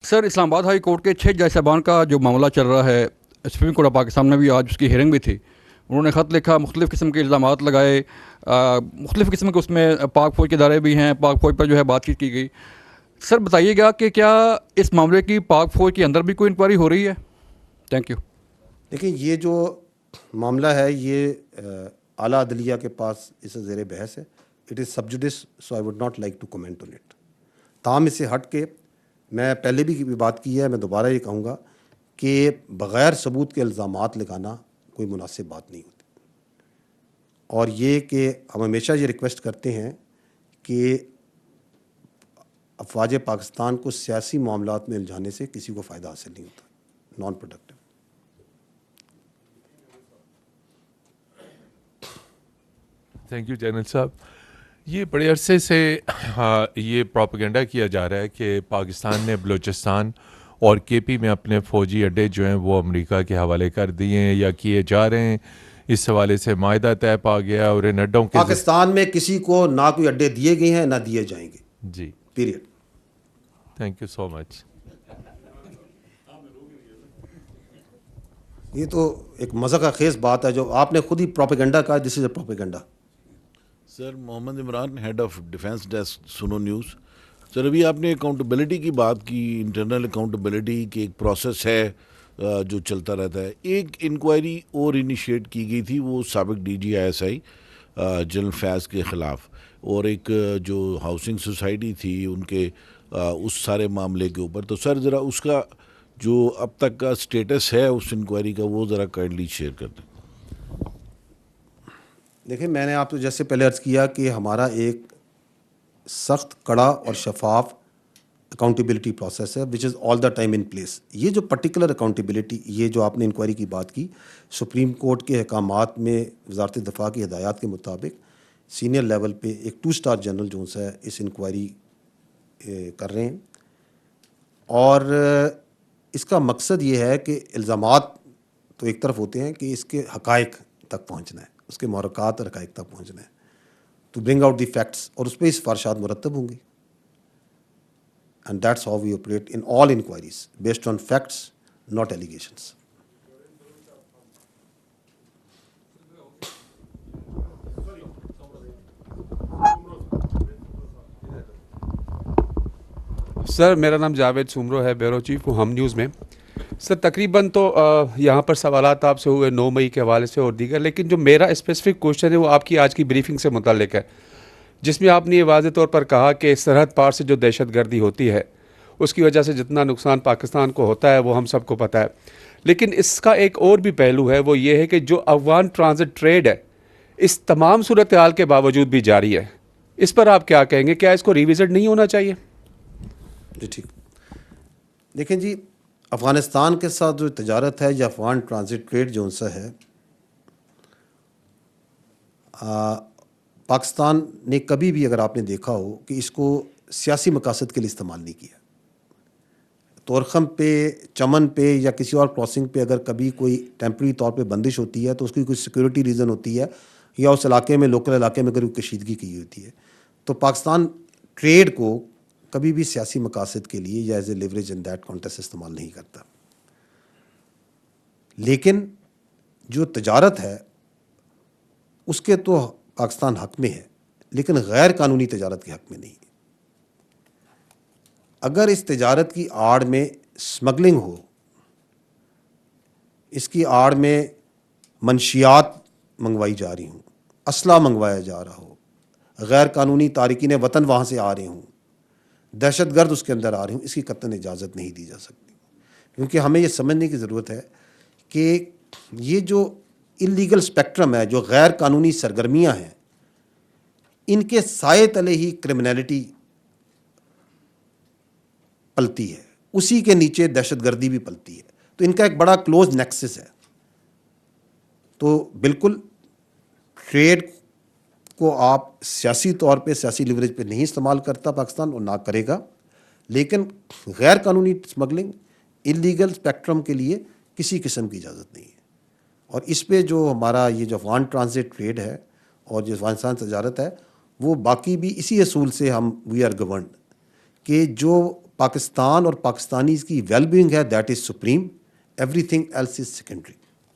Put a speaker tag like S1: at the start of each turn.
S1: سر اسلام آباد high court کے 6 جج صاحبان کا جو معاملہ چل رہا ہے، سپریم کورٹ آف پاکستان میں بھی آج اس کی ہیئرنگ بھی تھی. انہوں نے خط لکھا، مختلف قسم کے الزامات لگائے، مختلف قسم کے اس میں پاک فوج کے ادارے بھی ہیں، پاک فوج پر جو ہے بات چیت کی گئی. سر بتائیے گا کہ کیا اس معاملے کی پاک فوج کے اندر بھی کوئی انکوائری ہو رہی ہے؟ Thank you.
S2: دیکھیں، یہ جو معاملہ ہے یہ اعلیٰ عدلیہ کے پاس اس سے زیر بحث ہے. It is sub judice, so I would not like to comment on it. تاہم اس سے ہٹ کے میں پہلے بھی بات کی ہے، میں دوبارہ یہ کہوں گا کہ بغیر ثبوت کے الزامات لگانا کوئی مناسب بات نہیں ہوتی. اور یہ کہ ہم ہمیشہ یہ ریکویسٹ کرتے ہیں کہ افواج پاکستان کو سیاسی معاملات میں الجھانے سے کسی کو فائدہ حاصل نہیں ہوتا، non productive.
S3: Thank you general صاحب. یہ بڑے عرصے سے یہ پروپیگنڈا کیا جا رہا ہے کہ پاکستان نے بلوچستان اور کے پی میں اپنے فوجی اڈے جو ہیں وہ امریکہ کے حوالے کر دیے ہیں یا کیے جا رہے ہیں. اس حوالے سے معاہدہ طے پا گیا اور ان اڈوں کے
S2: پاکستان میں کسی کو نہ کوئی اڈے دیے گئے ہیں نہ دیے جائیں گے.
S3: جی،
S2: پیریڈ.
S3: تھینک یو سو مچ.
S2: یہ تو ایک مذاق خیز بات ہے جو آپ نے خود ہی پروپیگنڈا کہا. This is a propaganda.
S4: Sir Muhammad Imran, head of defence desk, Suno news. Sir ابھی آپ نے اکاؤنٹیبلٹی کی بات کی، انٹرنل اکاؤنٹیبلٹی کی ایک پروسیس ہے جو چلتا رہتا ہے. ایک انکوائری اور انیشیٹ کی گئی تھی، وہ سابق D G I S I general Faiz کے خلاف، اور ایک جو ہاؤسنگ سوسائٹی تھی ان کے اس سارے معاملے کے اوپر. تو سر ذرا اس کا جو اب تک کا سٹیٹس ہے اس انکوائری کا وہ ذرا کائنڈلی شیئر کر دیں.
S2: دیکھیں، میں نے آپ کو جیسے پہلے عرض کیا کہ ہمارا ایک سخت، کڑا اور شفاف اکاؤنٹیبلٹی پروسیس ہے وچ از آل دا ٹائم ان پلیس. یہ جو پرٹیکولر اکاؤنٹیبلٹی، یہ جو آپ نے انکوائری کی بات کی، سپریم کورٹ کے احکامات میں وزارت دفاع کی ہدایات کے مطابق سینئر لیول پہ ایک 2 اسٹار جنرل جو ہے اس انکوائری کر رہے ہیں. اور اس کا مقصد یہ ہے کہ الزامات تو ایک طرف ہوتے ہیں کہ اس کے حقائق تک پہنچنا ہے، اس کے محرکات اور حقائق تک پہنچنا ہے، to bring out the facts, اور اس پہ سفارشات مرتب ہوں گی. And that's how we operate in all inquiries, based on facts, not allegations.
S5: Sir میرا نام جاوید سومرو ہے، بیورو چیف ہوں ہم نیوز میں. سر تقریباً تو یہاں پر سوالات آپ سے ہوئے 9 مئی کے حوالے سے اور دیگر، لیکن جو میرا اسپیسیفک کوشچن ہے وہ آپ کی آج کی بریفنگ سے متعلق ہے، جس میں آپ نے یہ واضح طور پر کہا کہ سرحد پار سے جو دہشت گردی ہوتی ہے اس کی وجہ سے جتنا نقصان پاکستان کو ہوتا ہے وہ ہم سب کو پتہ ہے. لیکن اس کا ایک اور بھی پہلو ہے، وہ یہ ہے کہ جو افغان ٹرانزٹ ٹریڈ ہے اس تمام صورتحال کے باوجود بھی جاری ہے. اس پر آپ کیا کہیں گے؟ کیا اس کو ریوزٹ نہیں ہونا چاہیے؟
S2: جی ٹھیک. دیکھیں جی، افغانستان کے ساتھ جو تجارت ہے یا افغان ٹرانزٹ ٹریڈ جو ان سے ہے، پاکستان نے کبھی بھی، اگر آپ نے دیکھا ہو، کہ اس کو سیاسی مقاصد کے لیے استعمال نہیں کیا. تورخم پہ، چمن پہ یا کسی اور کراسنگ پہ اگر کبھی کوئی ٹیمپرری طور پہ بندش ہوتی ہے تو اس کی کوئی سیکورٹی ریزن ہوتی ہے یا اس علاقے میں، لوکل علاقے میں اگر کوئی کشیدگی کی ہوتی ہے، تو پاکستان ٹریڈ کو کبھی بھی سیاسی مقاصد کے لیے یا as a leverage in that context استعمال نہیں کرتا. لیکن جو تجارت ہے اس کے تو پاکستان حق میں ہے، لیکن غیر قانونی تجارت کے حق میں نہیں ہے. اگر اس تجارت کی آڑ میں اسمگلنگ ہو، اس کی آڑ میں منشیات منگوائی جا رہی ہوں، اسلحہ منگوایا جا رہا ہو، غیر قانونی تارکین وطن وہاں سے آ رہے ہوں، دہشت گرد اس کے اندر آ رہے ہوں، اس کی قطعاً اجازت نہیں دی جا سکتی. کیونکہ ہمیں یہ سمجھنے کی ضرورت ہے کہ یہ جو انلیگل اسپیکٹرم ہے، جو غیر قانونی سرگرمیاں ہیں، ان کے سائے تلے ہی کرمنالٹی پلتی ہے، اسی کے نیچے دہشت گردی بھی پلتی ہے. تو ان کا ایک بڑا کلوز نیکسس ہے. تو بالکل ٹریڈ کو آپ سیاسی طور پہ، سیاسی لیوریج پہ نہیں استعمال کرتا پاکستان، اور نہ کرے گا. لیکن غیر قانونی اسمگلنگ، انلیگل اسپیکٹرم کے لیے کسی قسم کی اجازت نہیں ہے. اور اس پہ جو ہمارا یہ جو افغان ٹرانزٹ ٹریڈ ہے اور جو افغانستان تجارت ہے، وہ باقی بھی اسی اصول سے ہم وی آر گورنڈ کہ جو پاکستان اور پاکستانیز کی ویل بینگ ہے, that is supreme, everything else is secondary.